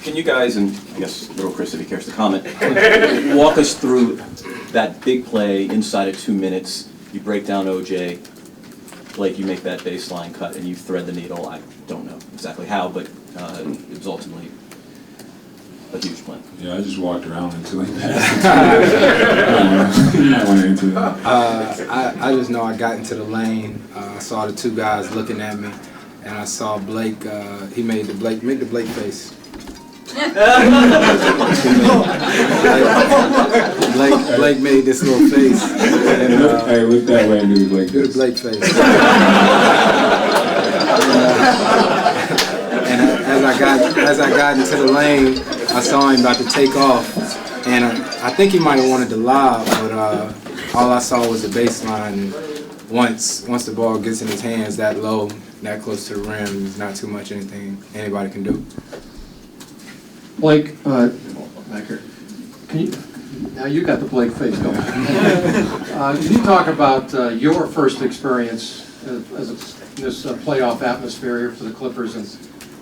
Can you guys, and I guess little Chris if he cares to comment, walk us through that big play inside of 2 minutes? You break down OJ, Blake, you make that baseline cut and you thread the needle. I don't know exactly how, but it was ultimately a huge play. Yeah, I just walked around until he passed it. I went into that. I just know I got into the lane. I saw the two guys looking at me, and I saw Blake. He made the Blake face. Blake made this little face. And, Hey, look that way and do the Blake face. Do the Blake face. And as I got into the lane, I saw him about to take off, and I think he might have wanted to lob, but all I saw was the baseline. And once the ball gets in his hands that low, that close to the rim, there's not too much anybody can do. Blake, back here. Now you got the Blake face going. Can you talk about your first experience as this playoff atmosphere here for the Clippers, and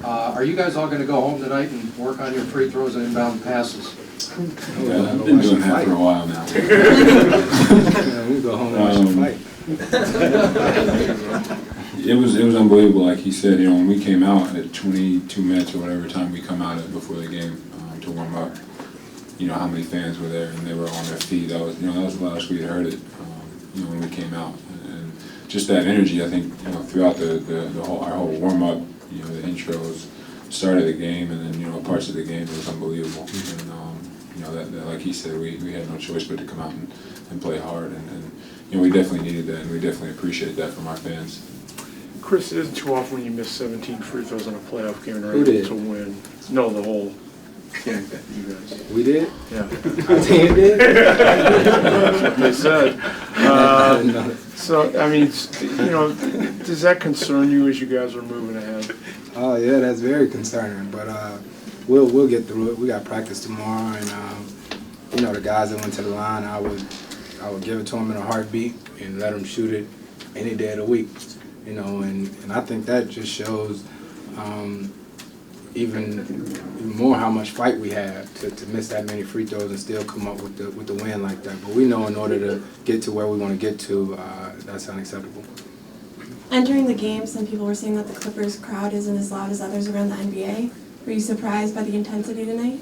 are you guys all going to go home tonight and work on your free throws and inbound passes? Yeah, I've been doing that for a while now. Yeah, we go home and watch the fight. It was unbelievable. Like he said, when we came out at 22 minutes or whatever time we come out at before the game to warm up, how many fans were there and they were on their feet. That was the loudest we had heard it. When we came out, and just that energy. I think throughout our whole warm up, the intros, start of the game, and then parts of the game, it was unbelievable. And that like he said, we had no choice but to come out and play hard, and we definitely needed that, and we definitely appreciate that from our fans. Chris, it isn't too often when you miss 17 free throws in a playoff game and are Who able did? to win. No, the whole game, you guys. We did? Yeah. Our team did? That's what they said. No. So, I mean, does that concern you as you guys are moving ahead? Oh yeah, that's very concerning. But we'll get through it. We got practice tomorrow, and the guys that went to the line, I would give it to them in a heartbeat and let them shoot it any day of the week. And I think that just shows even more how much fight we have to miss that many free throws and still come up with the win like that. But we know in order to get to where we want to get to, that's unacceptable. Entering the game, some people were saying that the Clippers crowd isn't as loud as others around the NBA. Were you surprised by the intensity tonight?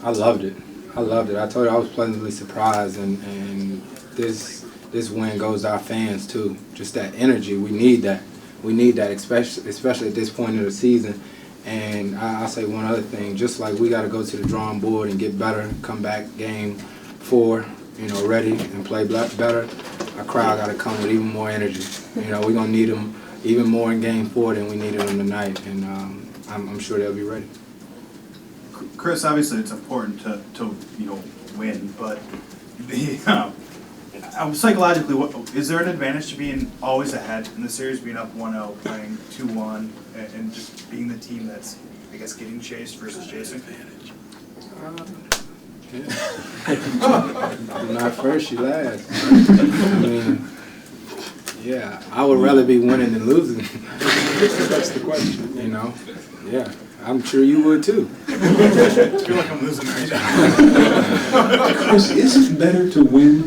I loved it. I told you I was pleasantly surprised, and this win goes to our fans too. Just that energy, we need that. We need that, especially at this point of the season. And I'll say one other thing, just like we got to go to the drawing board and get better, come back game 4, ready and play better, our crowd got to come with even more energy. We're going to need them even more in game 4 than we needed them tonight, and I'm sure they'll be ready. Chris, obviously it's important to win, but psychologically, is there an advantage to being always ahead in the series, being up 1-0, playing 2-1, and just being the team that's, I guess, getting chased versus chasing? Not first, you last. I mean, yeah, I would rather be winning than losing. That's the question, Yeah, I'm sure you would too. I feel like I'm losing right now. Chris, is it better to win?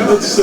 Let's